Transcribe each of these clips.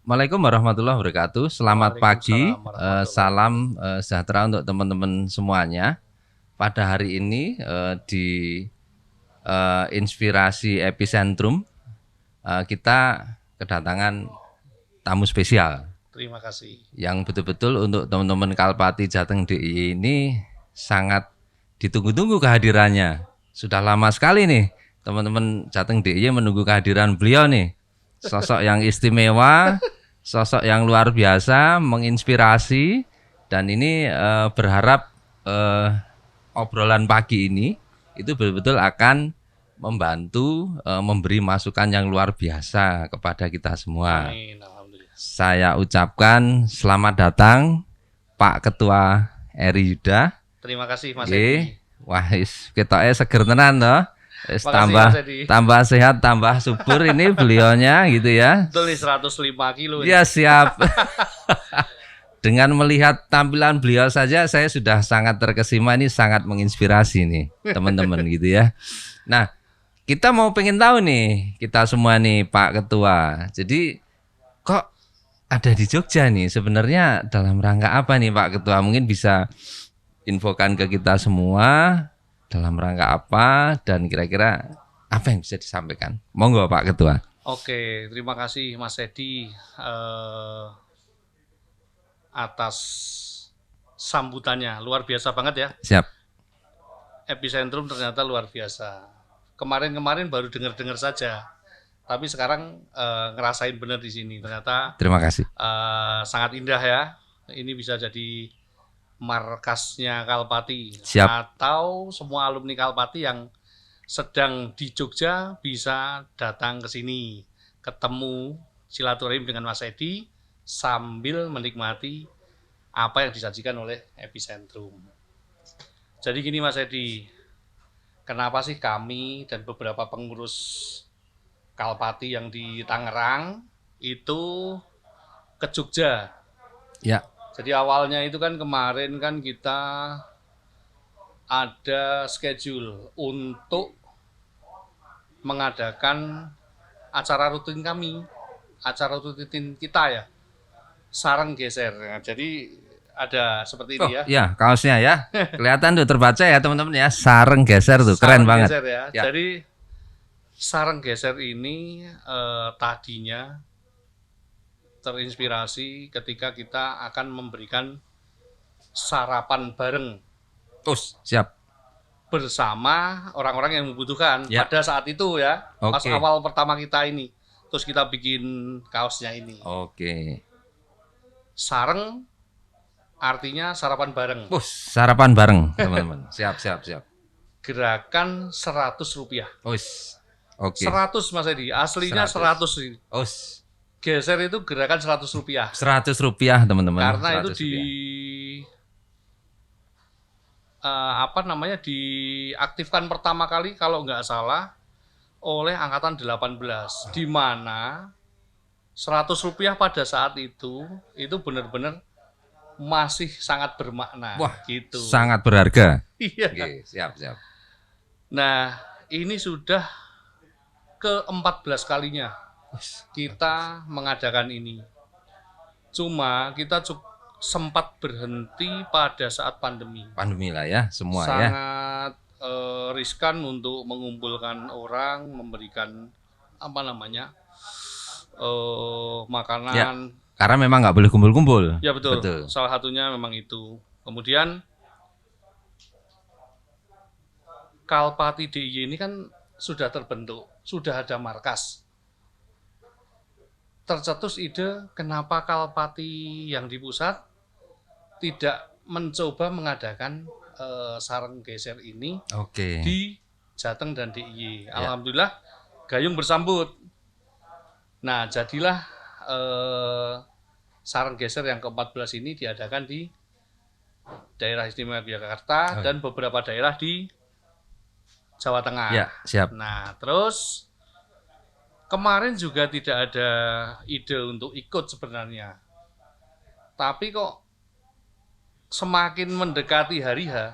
Assalamualaikum warahmatullahi wabarakatuh. Selamat pagi, Waalaikumsalam warahmatullahi salam sejahtera untuk teman-teman semuanya. Pada hari ini di Inspirasi Epicentrum kita kedatangan tamu spesial Terima kasih. yang betul-betul untuk teman-teman Kalpati Jateng DIY ini sangat ditunggu-tunggu kehadirannya. Sudah lama sekali nih teman-teman Jateng DIY menunggu kehadiran beliau nih. Sosok yang istimewa, sosok yang luar biasa, menginspirasi, dan ini berharap obrolan pagi ini itu betul-betul akan membantu memberi masukan yang luar biasa kepada kita semua. Amin. Alhamdulillah. Saya ucapkan selamat datang Pak Ketua Eri Yuda. Terima kasih Mas Nggih. Edi. Wah, ketoke seger tenan toh. Makasih, Tambah Mas Edi. tambah sehat, tambah subur ini beliaunya gitu ya. Betul nih 105 kilo ini. Ya siap. Dengan melihat tampilan beliau saja saya sudah sangat terkesima, ini sangat menginspirasi nih teman-teman gitu ya. Nah, kita mau pengen tahu nih kita semua nih Pak Ketua. Jadi kok ada di Jogja nih, sebenarnya dalam rangka apa nih Pak Ketua? Mungkin bisa infokan ke kita semua dalam rangka apa dan kira-kira apa yang bisa disampaikan. Monggo Pak Ketua. Oke, terima kasih Mas Edi atas sambutannya. Luar biasa banget ya. Siap. Epicentrum ternyata luar biasa. Kemarin-kemarin baru dengar-dengar saja. Tapi sekarang ngerasain benar di sini. Ternyata Terima kasih. sangat indah ya. Ini bisa jadi markasnya Kalpati. Siap. Atau semua alumni Kalpati yang sedang di Jogja bisa datang ke sini, ketemu silaturahim dengan Mas Edi sambil menikmati apa yang disajikan oleh Epicentrum. Jadi gini Mas Edi, kenapa sih kami dan beberapa pengurus Kalpati yang di Tangerang itu ke Jogja? Ya. Jadi awalnya itu kan kemarin kan kita ada schedule untuk mengadakan acara rutin kami, acara rutin kita ya, sarang geser. Nah, jadi ada seperti ini ya. Ya, kaosnya ya. Kelihatan tuh terbaca ya teman-teman ya. Sareng geser tuh, keren Sarang banget. geser ya. Ya. Jadi sarang geser ini tadinya terinspirasi ketika kita akan memberikan sarapan bareng Siap. bersama orang-orang yang membutuhkan Ya. pada saat itu ya. Pas Oke. awal pertama kita ini. Terus kita bikin kaosnya ini. Oke. Sareng artinya sarapan bareng. Sarapan bareng teman-teman. Siap. Gerakan 100 rupiah. Oke. 100 Mas Edi, aslinya 100 ini. Geser itu gerakan 100 rupiah. 100 rupiah teman-teman. Karena itu 100 di rupiah. diaktifkan pertama kali kalau nggak salah oleh angkatan 18, di mana 100 rupiah pada saat itu benar-benar masih sangat bermakna. Wah, gitu. sangat berharga. Iya. Oke, siap. Nah, ini sudah ke-14 kalinya kita mengadakan ini. Cuma kita sempat berhenti pada saat pandemi. Pandemi lah ya, semua ya. Sangat riskan untuk mengumpulkan orang, memberikan makanan. Ya, karena memang nggak boleh kumpul-kumpul. Ya betul. Salah satunya memang itu. Kemudian Kalpati DIY ini kan sudah terbentuk, sudah ada markas. Tercetus ide kenapa Kalpati yang di pusat tidak mencoba mengadakan sarang geser ini di Jateng dan DIY. Alhamdulillah gayung bersambut. Nah, jadilah sarang geser yang ke-14 ini diadakan di daerah istimewa Yogyakarta dan beberapa daerah di Jawa Tengah. Ya, siap. Nah, terus kemarin juga tidak ada ide untuk ikut sebenarnya. Tapi kok semakin mendekati hari H,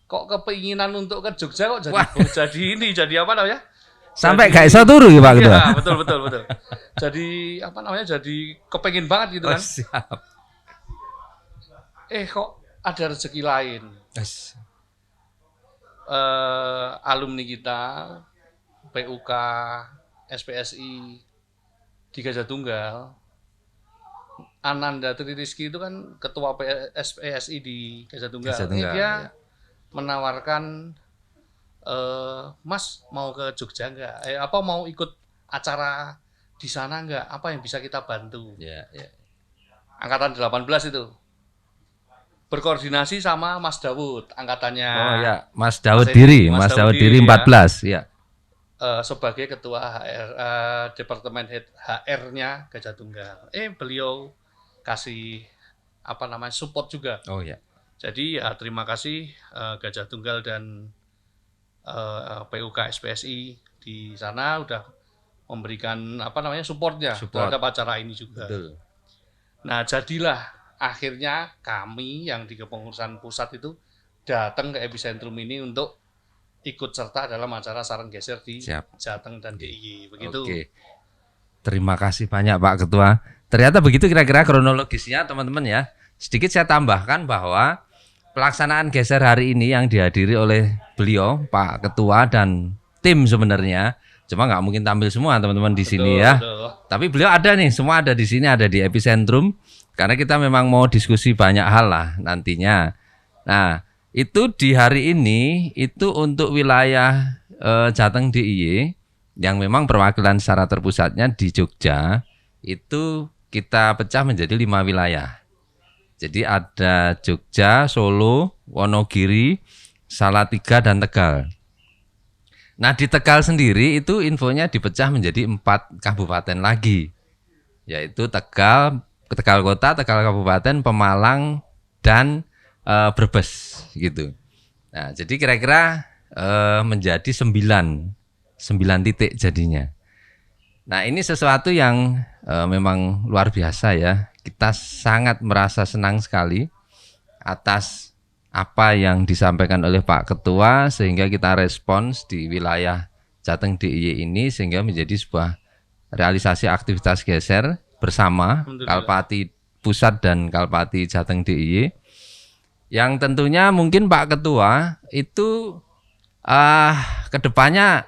kok keinginan untuk ke Jogja kok jadi apa namanya? Sampai gak iso turu ya Pak Ketua. Iya, betul. Jadi apa namanya? Jadi kepengen banget gitu Oh, kan. siap. Kok ada rezeki lain. Yes. Alumni kita PUK SPSI di Gajah Tunggal, Ananda Tri Rizky itu kan ketua SPSI di Gajah Tunggal. Gajah Tunggal, Dia ya. menawarkan, Mas mau ke Jogja nggak? Mau ikut acara di sana nggak? Apa yang bisa kita bantu? Ya, ya. Angkatan 18 itu berkoordinasi sama Mas Dawud, angkatannya. Oh ya, Mas Daud Mas Edi, Diri, Mas Mas Daud Daud Diri Diri, 14, ya. Sebagai ketua HR, departemen head HR-nya Gajah Tunggal. Beliau kasih support juga. Oh ya. Jadi ya terima kasih Gajah Tunggal dan PUK SPSI di sana udah memberikan supportnya Support. terhadap acara ini juga. Betul. Nah, jadilah akhirnya kami yang di kepengurusan pusat itu datang ke epicentrum ini untuk ikut serta dalam acara saran geser di Siap. Jateng dan DIY. Begitu. Oke. Terima kasih banyak Pak Ketua. Ternyata begitu kira-kira kronologisnya teman-teman ya. Sedikit saya tambahkan bahwa pelaksanaan geser hari ini yang dihadiri oleh beliau, Pak Ketua dan tim sebenarnya. Cuma nggak mungkin tampil semua teman-teman di sini ya. Betul. Tapi beliau ada nih, semua ada di sini, ada di epicentrum. Karena kita memang mau diskusi banyak hal lah nantinya. Nah, itu di hari ini itu untuk wilayah Jateng DIY yang memang perwakilan secara terpusatnya di Jogja itu kita pecah menjadi 5 wilayah. Jadi ada Jogja, Solo, Wonogiri, Salatiga dan Tegal. Nah di Tegal sendiri itu infonya dipecah menjadi 4 kabupaten lagi, yaitu Tegal Kota, Tegal Kabupaten, Pemalang dan Brebes gitu. Nah, jadi kira-kira menjadi 9 titik jadinya. Nah, ini sesuatu yang memang luar biasa ya. Kita sangat merasa senang sekali atas apa yang disampaikan oleh Pak Ketua sehingga kita respons di wilayah Jateng DIY ini sehingga menjadi sebuah realisasi aktivitas geser bersama Kalpati Pusat dan Kalpati Jateng DIY. Yang tentunya mungkin Pak Ketua itu kedepannya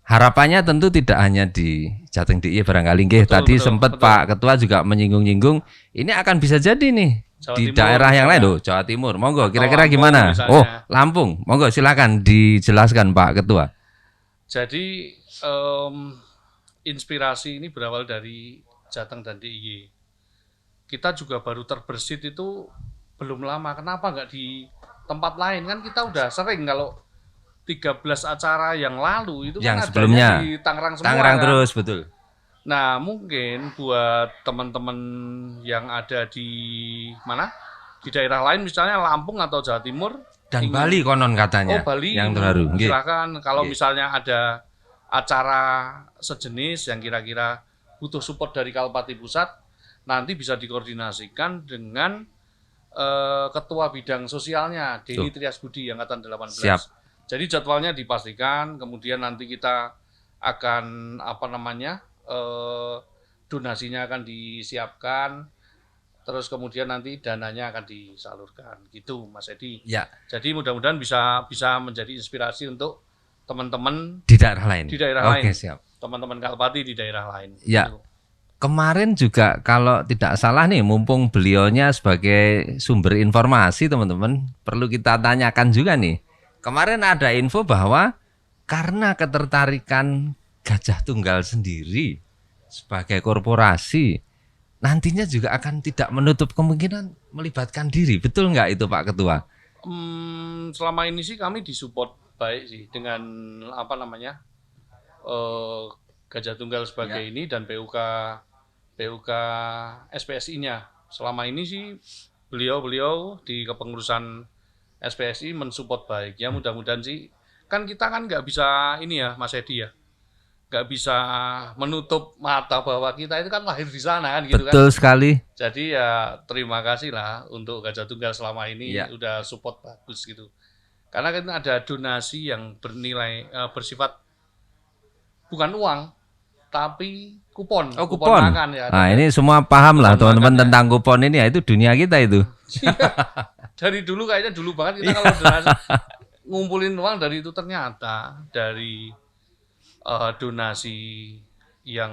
harapannya tentu tidak hanya di Jateng DIY barangkali nggih. Tadi sempat Pak Ketua juga menyinggung-nyinggung ini akan bisa jadi nih Jawa di Timur, daerah yang lain misalnya. loh, Jawa Timur. Monggo kira-kira Lampung gimana? misalnya. Oh, Lampung. Monggo silakan dijelaskan Pak Ketua. Jadi inspirasi ini berawal dari Jateng dan DIY. Kita juga baru terbersit itu belum lama. Kenapa nggak di tempat lain? Kan kita udah sering kalau 13 acara yang lalu itu Yang kan sebelumnya adanya di Tangerang semua. Tangerang kan? terus, betul. Nah, mungkin buat teman-teman yang ada di mana? Di daerah lain misalnya Lampung atau Jawa Timur Dan Bali konon katanya. Bali yang terbaru. Nggih. silakan kalau Nggih. misalnya ada acara sejenis yang kira-kira butuh support dari Kalpati Pusat, nanti bisa dikoordinasikan dengan ketua bidang sosialnya Denny Trias Budi angkatan 18. Siap. Jadi jadwalnya dipastikan, kemudian nanti kita akan donasinya akan disiapkan, terus kemudian nanti dananya akan disalurkan, gitu Mas Edi. Ya, Jadi mudah-mudahan bisa menjadi inspirasi untuk teman-teman di daerah lain. di daerah Oke, lain, siap. teman-teman Kalpati di daerah lain. Ya. Gitu. Kemarin juga kalau tidak salah nih, mumpung beliaunya sebagai sumber informasi teman-teman, perlu kita tanyakan juga nih. Kemarin ada info bahwa karena ketertarikan Gajah Tunggal sendiri sebagai korporasi, nantinya juga akan tidak menutup kemungkinan melibatkan diri. Betul nggak itu Pak Ketua? Selama ini sih kami disupport baik sih dengan Gajah Tunggal sebagai ini dan PUK SPSI-nya. Selama ini sih beliau di kepengurusan SPSI mensupport baik. Ya mudah-mudahan sih, kan kita kan nggak bisa ini ya Mas Edi ya, nggak bisa menutup mata bahwa kita itu kan lahir di sana kan gitu. Betul kan. sekali. Jadi ya terima kasih lah untuk Gajah Tunggal selama ini udah support bagus gitu. Karena kan ada donasi yang bernilai bersifat bukan uang, tapi kupon. Oh, kupon. Makan ya. Nah, ini semua paham lah Kupon teman-teman makan, ya. tentang kupon ini, ya itu dunia kita itu. Dari dulu kayaknya dulu banget kita kalau donasi, ngumpulin uang dari itu, ternyata dari donasi yang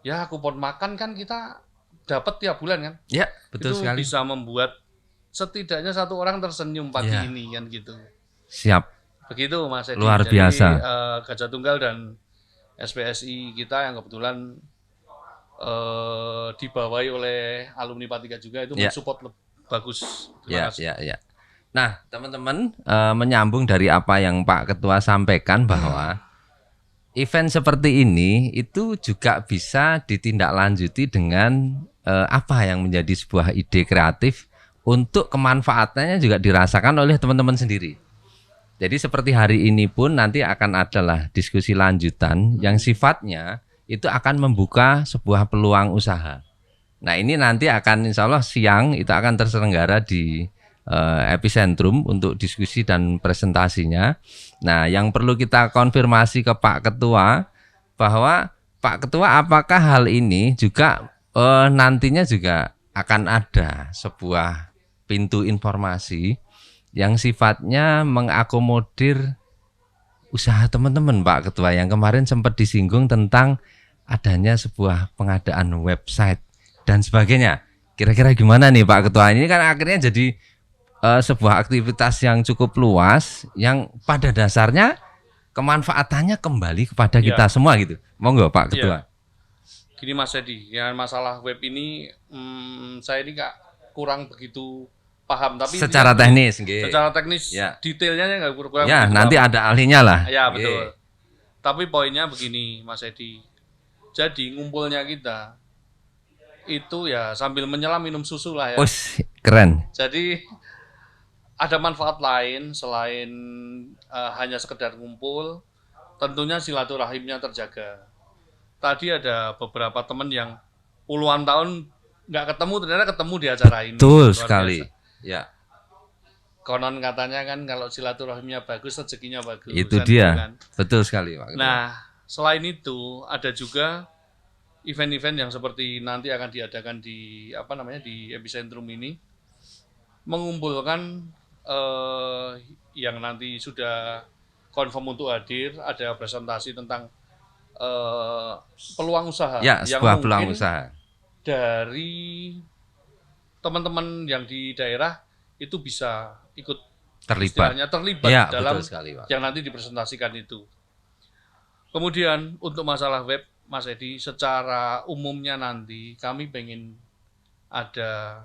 ya kupon makan kan kita dapat tiap bulan kan. Ya, betul itu sekali. bisa membuat setidaknya satu orang tersenyum pagi Ya. ini kan gitu. Siap. Begitu Mas Edi. Luar Jadi, biasa. Gajah Tunggal dan SPSI kita yang kebetulan dibawahi oleh alumni P3 juga itu Ya. mensupport bagus. Ya, Terima kasih. ya. Nah, teman-teman, menyambung dari apa yang Pak Ketua sampaikan bahwa event seperti ini itu juga bisa ditindaklanjuti dengan apa yang menjadi sebuah ide kreatif untuk kemanfaatannya juga dirasakan oleh teman-teman sendiri. Jadi seperti hari ini pun nanti akan adalah diskusi lanjutan yang sifatnya itu akan membuka sebuah peluang usaha. Nah, ini nanti akan insya Allah siang itu akan terselenggara di Epicentrum untuk diskusi dan presentasinya. Nah, yang perlu kita konfirmasi ke Pak Ketua bahwa Pak Ketua apakah hal ini juga nantinya juga akan ada sebuah pintu informasi yang sifatnya mengakomodir usaha teman-teman Pak Ketua, yang kemarin sempat disinggung tentang adanya sebuah pengadaan website dan sebagainya. Kira-kira gimana nih Pak Ketua? Ini kan akhirnya jadi sebuah aktivitas yang cukup luas yang pada dasarnya kemanfaatannya kembali kepada kita semua gitu. Monggo Pak Ketua. Gini Mas Edi, ya masalah web ini saya ini nggak kurang begitu paham, tapi Secara teknis, secara teknis ya. Detailnya nggak kurang. Ya, nanti paham. ada ahlinya lah. Ya betul. Tapi poinnya begini Mas Edi. Jadi ngumpulnya kita itu ya sambil menyelam minum susu lah ya. Oh, keren. Jadi ada manfaat lain selain hanya sekedar ngumpul, tentunya silaturahimnya terjaga. Tadi ada beberapa teman yang puluhan tahun nggak ketemu, ternyata ketemu di acara ini. Betul sekali. Ya. Konon katanya kan kalau silaturahimnya bagus, rezekinya bagus. Itu kan, dia. kan? Betul sekali Pak Ketua. Nah, selain itu ada juga event-event yang seperti nanti akan diadakan di di Epicentrum ini, mengumpulkan yang nanti sudah confirm untuk hadir, ada presentasi tentang peluang usaha Ya, yang sebuah peluang mungkin usaha dari teman-teman yang di daerah itu bisa ikut terlibat. terlibat Ya, dalam betul sekali, Pak. yang nanti dipresentasikan itu. Kemudian untuk masalah web Mas Edi, secara umumnya nanti kami pengen ada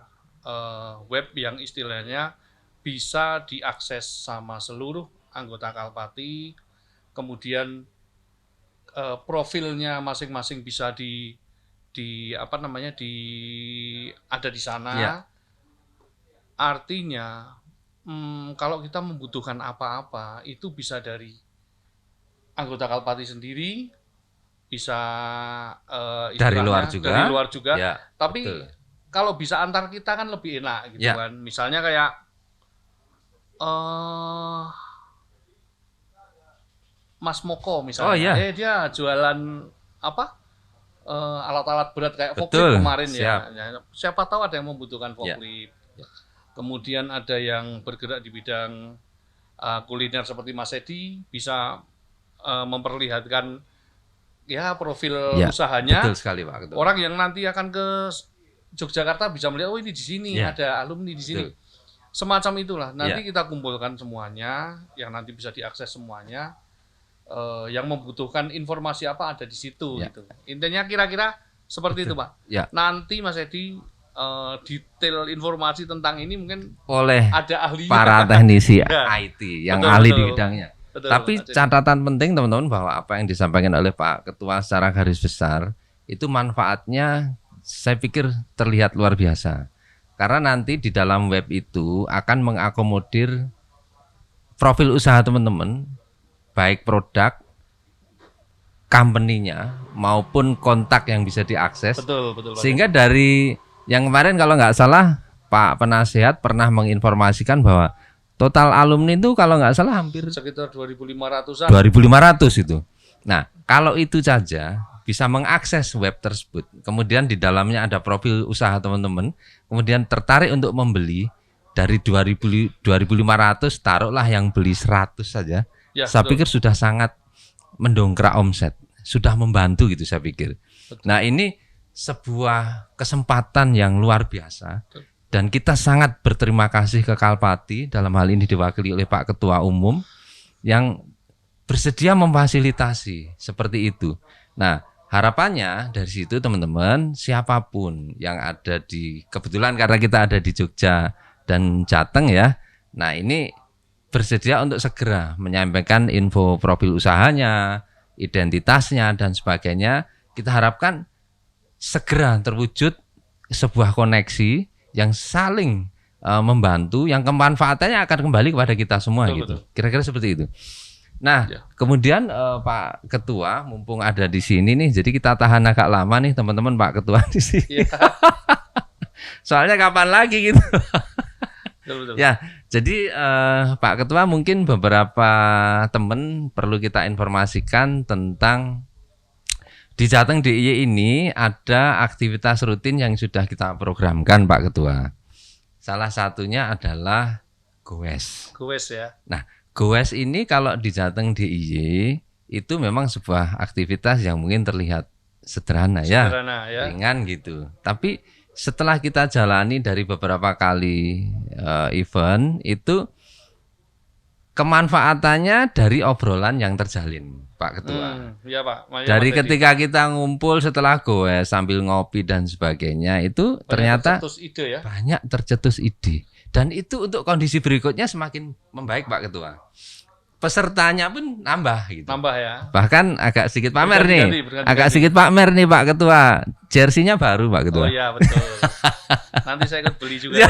web yang istilahnya bisa diakses sama seluruh anggota Kalpati, kemudian profilnya masing-masing bisa ada di sana. Ya. Artinya kalau kita membutuhkan apa-apa itu bisa dari anggota Kalpati sendiri, bisa Dari luar juga. Ya, tapi betul. kalau bisa antar kita kan lebih enak gitu Ya. kan. Misalnya kayak Mas Moko misalnya, Oh, iya. dia jualan alat-alat berat kayak Betul, forklift kemarin siap. ya. Siapa tahu ada yang membutuhkan Ya. forklift. Kemudian ada yang bergerak di bidang kuliner seperti Mas Edi, bisa memperlihatkan ya profil Ya, usahanya. betul sekali Pak Ketua. Orang yang nanti akan ke Yogyakarta bisa melihat, oh ini di sini Ya. ada alumni di sini. Betul. Semacam itulah. Nanti Ya. kita kumpulkan semuanya, yang nanti bisa diakses semuanya. Yang membutuhkan informasi apa ada di situ Ya. gitu. Intinya kira-kira seperti itu, Pak. Ya. Nanti Mas Edi detail informasi tentang ini mungkin Oleh ada ahlinya. para teknisi Ya. IT yang Betul, ahli di betul. bidangnya. Betul, Tapi Mas Edi. catatan penting teman-teman bahwa apa yang disampaikan oleh Pak Ketua secara garis besar itu manfaatnya saya pikir terlihat luar biasa. Karena nanti di dalam web itu akan mengakomodir profil usaha teman-teman, baik produk, company-nya maupun kontak yang bisa diakses. Betul, Pak. Sehingga dari yang kemarin kalau nggak salah Pak Penasehat pernah menginformasikan bahwa total alumni itu kalau nggak salah hampir Sekitar 2.500-an. 2.500 itu. Nah, kalau itu saja bisa mengakses web tersebut, kemudian di dalamnya ada profil usaha teman-teman, kemudian tertarik untuk membeli dari 2.500 taruhlah yang beli 100 saja, Ya, saya betul. pikir sudah sangat mendongkrak omset, sudah membantu gitu saya pikir. Betul. Nah ini sebuah kesempatan yang luar biasa Betul. dan kita sangat berterima kasih ke Kalpati, dalam hal ini diwakili oleh Pak Ketua Umum yang bersedia memfasilitasi seperti itu. Nah, harapannya dari situ teman-teman, siapapun yang ada di, kebetulan karena kita ada di Jogja dan Jateng ya, nah ini bersedia untuk segera menyampaikan info profil usahanya, identitasnya dan sebagainya. Kita harapkan segera terwujud sebuah koneksi yang saling membantu, yang kemanfaatannya akan kembali kepada kita semua. Betul, gitu. betul. Kira-kira seperti itu. Nah, Ya. kemudian Pak Ketua, mumpung ada di sini nih, jadi kita tahan agak lama nih teman-teman Pak Ketua di sini. Ya. Soalnya kapan lagi gitu. Betul, betul. Ya, jadi Pak Ketua mungkin beberapa teman perlu kita informasikan tentang di Jateng DIY ini ada aktivitas rutin yang sudah kita programkan Pak Ketua. Salah satunya adalah goes. Goes ya. Nah, goes ini kalau di Jateng DIY itu memang sebuah aktivitas yang mungkin terlihat sederhana ya, ringan gitu. Tapi setelah kita jalani dari beberapa kali event itu kemanfaatannya dari obrolan yang terjalin, Pak Ketua. Iya Pak. Dari ketika kita ngumpul setelah goes sambil ngopi dan sebagainya itu banyak ternyata tercetus ide ya. banyak tercetus ide. Dan itu untuk kondisi berikutnya semakin membaik Pak Ketua. Pesertanya pun nambah gitu. Nambah ya. Bahkan agak sedikit pamer nih. Berganti-ganti. Agak sedikit pamer nih Pak Ketua. Jersey-nya baru Pak Ketua. Oh iya betul. Nanti saya ikut beli juga.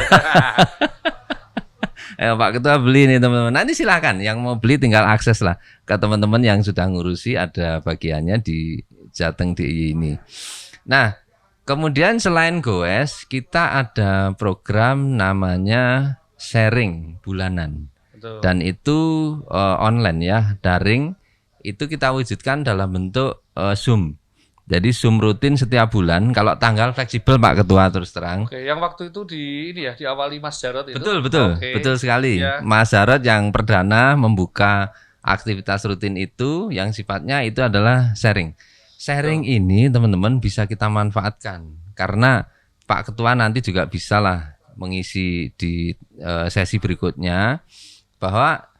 Pak Ketua beli nih teman-teman. Nanti silakan yang mau beli tinggal akses lah ke teman-teman yang sudah ngurusi, ada bagiannya di Jateng DIY ini. Nah, kemudian selain goes, kita ada program namanya sharing bulanan. Betul. Dan itu online ya, daring. Itu kita wujudkan dalam bentuk Zoom. Jadi Zoom rutin setiap bulan. Kalau tanggal fleksibel Pak Ketua terus terang. Oke, yang waktu itu di ini ya diawali Mas Jarot itu. Betul, Oke. betul sekali. Ya. Mas Jarot yang perdana membuka aktivitas rutin itu yang sifatnya itu adalah sharing. Sharing ini teman-teman bisa kita manfaatkan karena Pak Ketua nanti juga bisa lah mengisi di sesi berikutnya bahwa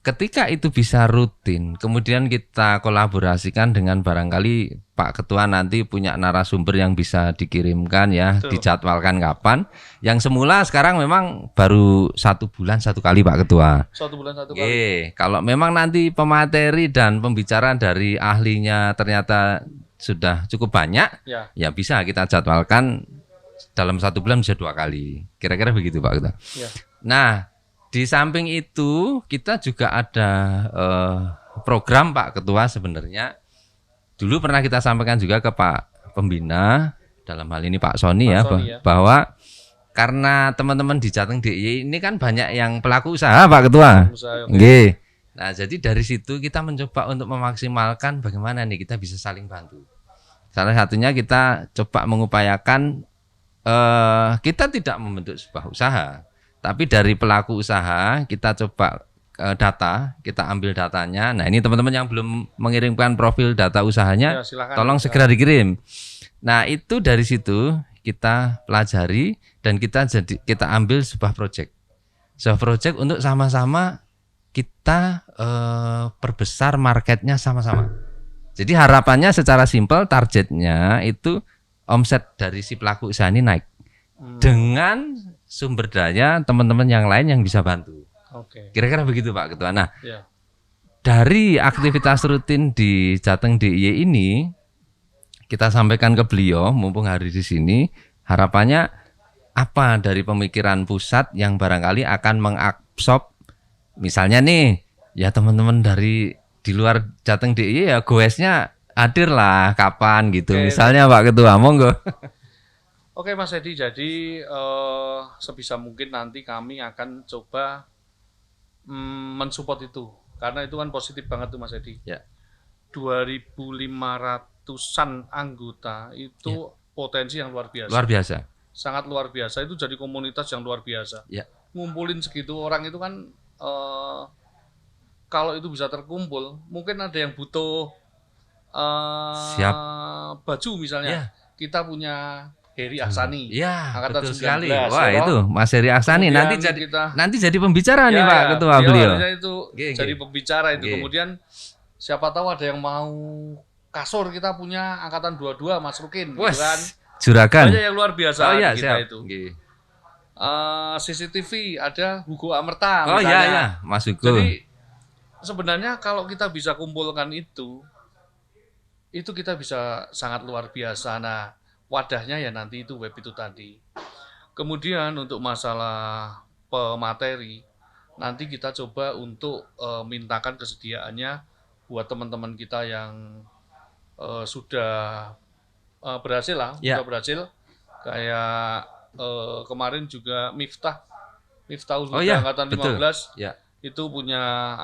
ketika itu bisa rutin, kemudian kita kolaborasikan dengan barangkali Pak Ketua nanti punya narasumber yang bisa dikirimkan ya, Betul. dijadwalkan kapan. Yang semula sekarang memang baru 1 bulan 1 kali Pak Ketua. 1 bulan 1 kali. Kalau memang nanti pemateri dan pembicaraan dari ahlinya ternyata sudah cukup banyak, ya bisa kita jadwalkan dalam 1 bulan bisa 2 kali. Kira-kira begitu Pak Ketua. Ya. Nah, di samping itu kita juga ada program Pak Ketua sebenarnya. Dulu pernah kita sampaikan juga ke Pak Pembina, dalam hal ini Pak Sony ya, bahwa karena teman-teman di Jateng DIY ini kan banyak yang pelaku usaha Pak Ketua. Nggih. Nah, jadi dari situ kita mencoba untuk memaksimalkan bagaimana nih kita bisa saling bantu. Salah satunya kita coba mengupayakan kita tidak membentuk sebuah usaha, tapi dari pelaku usaha kita coba data, kita ambil datanya. Nah, ini teman-teman yang belum mengirimkan profil data usahanya, silakan, tolong segera dikirim. Nah, itu dari situ kita pelajari dan kita ambil sebuah project. Sebuah project untuk sama-sama kita perbesar marketnya sama-sama. Jadi harapannya secara simpel targetnya itu omset dari si pelaku usaha ini naik. Dengan sumber daya teman-teman yang lain yang bisa bantu. Oke. Kira-kira begitu Pak Ketua. Nah, dari aktivitas rutin di Jateng DIY ini kita sampaikan ke beliau mumpung hari di sini, harapannya apa dari pemikiran pusat yang barangkali akan mengabsorb misalnya nih ya teman-teman dari di luar Jateng DIY ya goesnya hadir lah kapan gitu. Oke. Misalnya Pak Ketua, monggo. Oke Mas Edi, jadi sebisa mungkin nanti kami akan coba mensupport itu, karena itu kan positif banget tuh Mas Edi. Ya. 2.500-an anggota itu potensi yang luar biasa. Luar biasa. Sangat luar biasa, itu jadi komunitas yang luar biasa. Ya. Ngumpulin segitu orang itu kan kalau itu bisa terkumpul, mungkin ada yang butuh Siap. baju misalnya. Ya. Kita punya Heri Ahsani, Ya, angkatan betul 19, sekali. ya Wah, toh? itu Mas Heri Ahsani Kemudian nanti jadi pembicara nih Pak Ketua beliau. Itu jadi pembicara itu. Kemudian siapa tahu ada yang mau kasur, kita punya angkatan 22 Mas Rukin gitu kan. Juragan. Banyak yang luar biasa iya, kita siap. itu. CCTV ada Hugo Amerta Oh misalnya. iya, Mas Hugo. Jadi sebenarnya kalau kita bisa kumpulkan itu kita bisa sangat luar biasa. Nah, wadahnya ya nanti itu web itu tadi. Kemudian untuk masalah pemateri, nanti kita coba untuk mintakan kesediaannya buat teman-teman kita yang sudah berhasil lah, sudah berhasil. Kayak kemarin juga Miftahul Huda angkatan 15 itu punya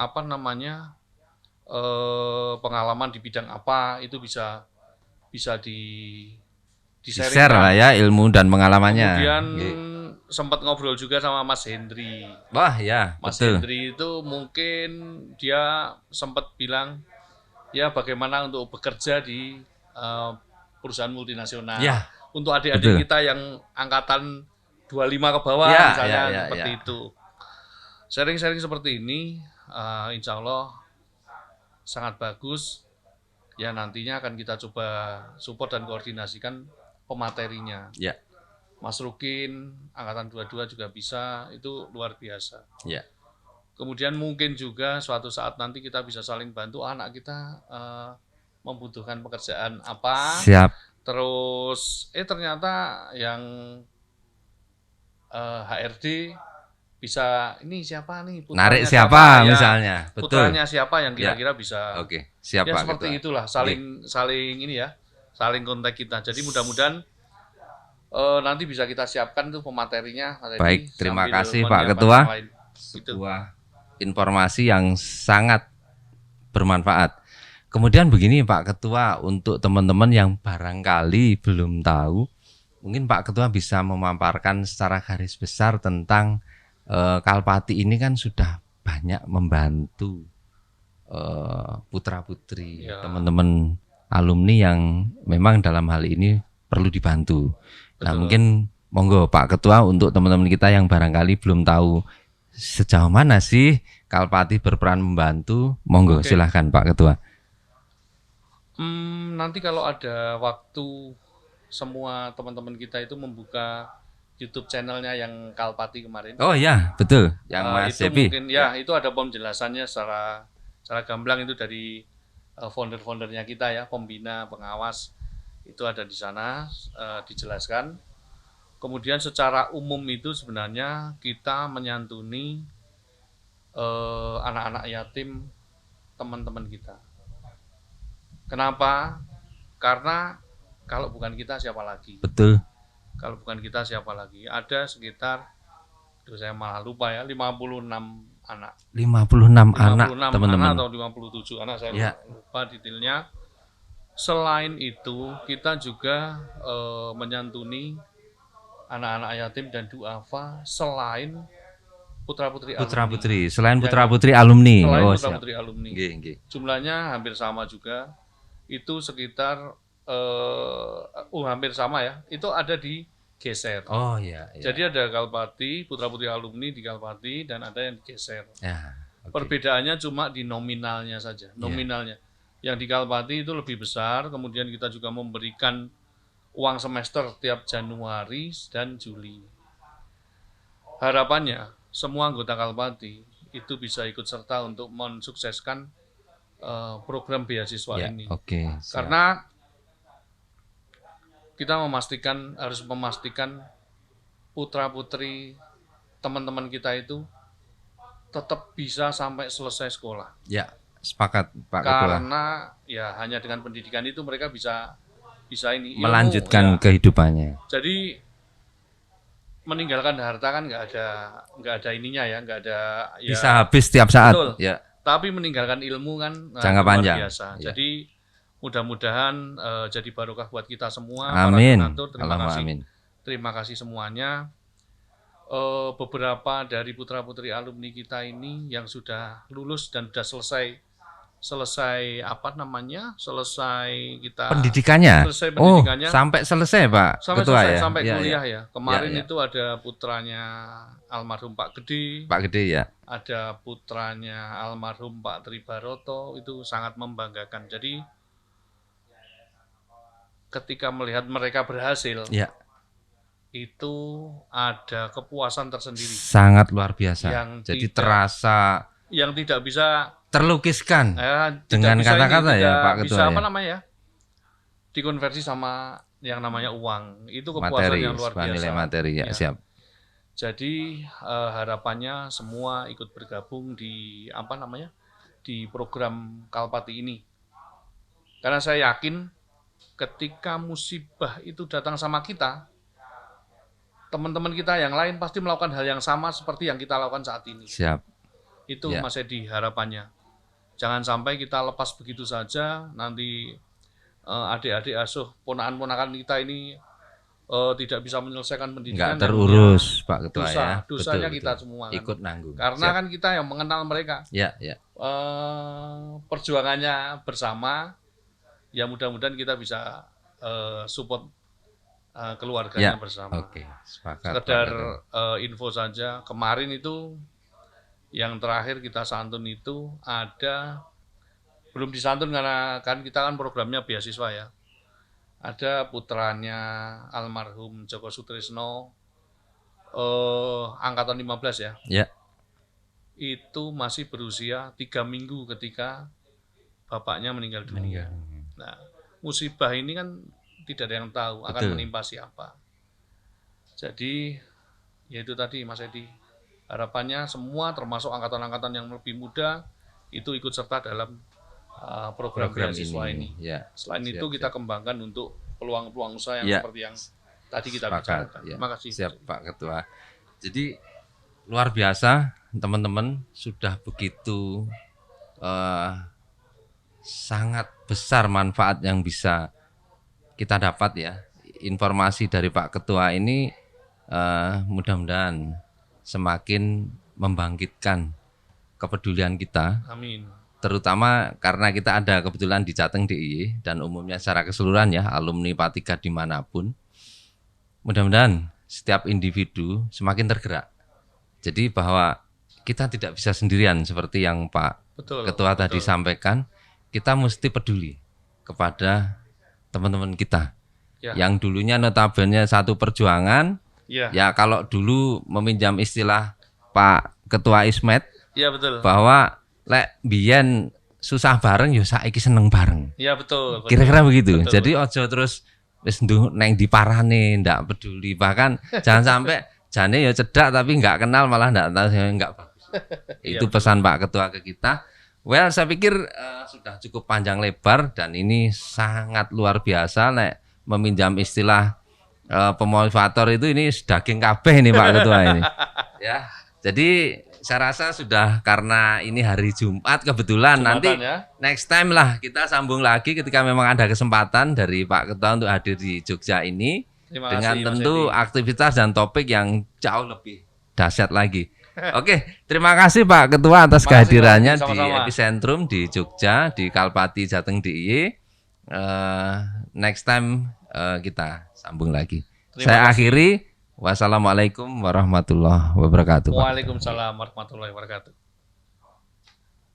pengalaman di bidang apa, itu bisa di-sharing lah ya ilmu dan pengalamannya. Kemudian sempat ngobrol juga sama Mas Hendri. Wah ya, Mas Hendri itu mungkin dia sempat bilang ya bagaimana untuk bekerja di perusahaan multinasional. Ya, untuk adik-adik kita yang angkatan 25 ke bawah misalnya seperti itu. Sharing-sharing seperti ini insya Allah sangat bagus. Ya nantinya akan kita coba support dan koordinasikan pematerinya. Ya. Mas Rukin angkatan 22 juga bisa, itu luar biasa. Ya. Kemudian mungkin juga suatu saat nanti kita bisa saling bantu anak kita membutuhkan pekerjaan apa. Siap. Terus ternyata yang HRD bisa ini siapa nih? Narik siapa misalnya. Betul. Putranya siapa yang kira-kira bisa. Oke, siap ya, Pak. Seperti Ketua. Itulah saling ini ya, saling kontak kita. Jadi mudah-mudahan nanti bisa kita siapkan tuh pematerinya. Baik, terima kasih Pak Ketua. Sebuah informasi yang sangat bermanfaat. Kemudian begini Pak Ketua, untuk teman-teman yang barangkali belum tahu, mungkin Pak Ketua bisa memaparkan secara garis besar tentang Kalpati ini kan sudah banyak membantu putra-putri, teman-teman alumni yang memang dalam hal ini perlu dibantu. Betul. Nah mungkin monggo Pak Ketua, untuk teman-teman kita yang barangkali belum tahu sejauh mana sih Kalpati berperan membantu, monggo silahkan Pak Ketua. Nanti kalau ada waktu semua teman-teman kita itu membuka YouTube channelnya yang Kalpati kemarin. Oh ya, betul. Yang Mas itu Cepi. Mungkin ya itu ada penjelasannya secara gamblang itu dari founder-foundernya kita ya, pembina, pengawas. Itu ada di sana dijelaskan. Kemudian secara umum itu sebenarnya kita menyantuni anak-anak yatim teman-teman kita. Kenapa? Karena kalau bukan kita siapa lagi? Betul. Kalau bukan kita siapa lagi? Ada sekitar, saya malah lupa ya, 56 anak. 56 anak, teman-teman. Atau 57 anak, saya lupa detailnya. Selain itu, kita juga menyantuni anak-anak yatim dan duafa selain putra-putri alumni. Selain putra-putri alumni. Selain putra-putri alumni. Nggih. Jumlahnya hampir sama juga. Itu sekitar hampir sama ya. Itu ada di geser. Oh iya. Jadi ada Kalpati, putra-putri alumni di Kalpati, dan ada yang digeser. Ya, Perbedaannya cuma di nominalnya saja. Nominalnya. Yang di Kalpati itu lebih besar. Kemudian kita juga memberikan uang semester tiap Januari dan Juli. Harapannya semua anggota Kalpati itu bisa ikut serta untuk mensukseskan program beasiswa ini. Karena kita harus memastikan putra-putri teman-teman kita itu tetap bisa sampai selesai sekolah. Ya, sepakat Pak Ketua. Karena ya hanya dengan pendidikan itu mereka bisa ini melanjutkan kehidupannya. Jadi meninggalkan harta kan nggak ada ininya ya, nggak ada. Ya, bisa habis setiap saat. Betul. Ya. tapi meninggalkan ilmu kan jangka luar panjang. biasa. Ya. Jadi mudah-mudahan jadi barokah buat kita semua. Amin. Para donatur, terima Allahumma kasih. amin. Terima kasih semuanya. Beberapa dari putra-putri alumni kita ini yang sudah lulus dan sudah selesai apa namanya? Selesai kita Pendidikannya. selesai pendidikannya. Sampai selesai, Pak Sampai Ketua selesai, ya. sampai Iya, kuliah iya. ya. Kemarin Ya, ya. itu ada putranya almarhum Pak Gede, Pak Gede ya. ada putranya almarhum Pak Tribaroto, itu sangat membanggakan. Jadi ketika melihat mereka berhasil, Ya. itu ada kepuasan tersendiri Sangat luar biasa. Yang Jadi tidak- terasa yang tidak bisa terlukiskan tidak dengan bisa kata-kata ini, ya, tidak Pak bisa Ketua apa ya. namanya? Dikonversi sama yang namanya uang. Itu kepuasan Materi, yang luar sebuah biasa. nilai materi ya, Ya. siap. Jadi harapannya semua ikut bergabung di apa namanya di program Kalpati ini. Karena saya yakin ketika musibah itu datang sama kita, teman-teman kita yang lain pasti melakukan hal yang sama seperti yang kita lakukan saat ini. Siap. Itu Ya. Mas Edi harapannya. Jangan sampai kita lepas begitu saja, nanti adik-adik asuh ponakan-ponakan kita ini tidak bisa menyelesaikan pendidikan. Enggak terurus, Pak Ketua dosa, ya. dosanya Betul, kita betul. semua kan. Ikut nanggung. Karena Siap. kan kita yang mengenal mereka. Ya, ya. Perjuangannya bersama, ya mudah-mudahan kita bisa support keluarganya Ya. bersama. Oke, sepakat. Sekedar Pak Ketua. info saja, kemarin itu yang terakhir kita santun itu ada, belum disantun karena kan kita kan programnya beasiswa ya. Ada putranya almarhum Joko Sutrisno, angkatan 15 ya. Ya. Itu masih berusia 3 minggu ketika bapaknya meninggal dunia. Nah, musibah ini kan tidak ada yang tahu akan Betul. menimpa siapa. Jadi, ya itu tadi Mas Edi. Harapannya semua termasuk angkatan-angkatan yang lebih muda itu ikut serta dalam program beasiswa ini. Ya. Selain Siap, itu kita kembangkan untuk peluang-peluang usaha yang Ya. seperti yang tadi kita Sepakat, bicarakan. ya. Terima kasih. Siap Pak Ketua. Jadi luar biasa teman-teman, sudah begitu sangat besar manfaat yang bisa kita dapat ya. Informasi dari Pak Ketua ini mudah-mudahan semakin membangkitkan kepedulian kita, Amin. terutama karena kita ada kebetulan di Jateng DIY dan umumnya secara keseluruhan ya, alumni P3 dimanapun. Mudah-mudahan setiap individu semakin tergerak. Jadi bahwa kita tidak bisa sendirian seperti yang Pak Ketua tadi sampaikan, kita mesti peduli kepada teman-teman kita. Ya. Yang dulunya notabene satu perjuangan, Ya, ya kalau dulu meminjam istilah Pak Ketua Ismet, ya betul. bahwa lek biyen susah bareng ya saiki seneng bareng. Ya betul. Kira-kira begitu. Betul, Jadi ojo terus wis neng diparani ndak peduli, bahkan jangan sampai jane ya cedak tapi nggak kenal malah nggak tahu, nggak bagus. Itu pesan Pak Ketua ke kita. Well, saya pikir sudah cukup panjang lebar dan ini sangat luar biasa lek meminjam istilah pemotivator itu, ini daging kabeh nih Pak Ketua ini. Ya. Jadi saya rasa sudah, karena ini hari Jumat kebetulan, nanti ya. next time lah kita sambung lagi ketika memang ada kesempatan dari Pak Ketua untuk hadir di Jogja ini. Terima Dengan kasih, Mas tentu Edi. aktivitas dan topik yang jauh lebih dahsyat lagi. Oke, terima kasih Pak Ketua atas Terima kasih, kehadirannya Pak. di Sama-sama. Epicentrum di Jogja, di Kalpati Jateng DIY. Next time kita sambung lagi. Terima Saya kasih. akhiri. Wassalamualaikum warahmatullahi wabarakatuh. Pak. Waalaikumsalam warahmatullahi wabarakatuh.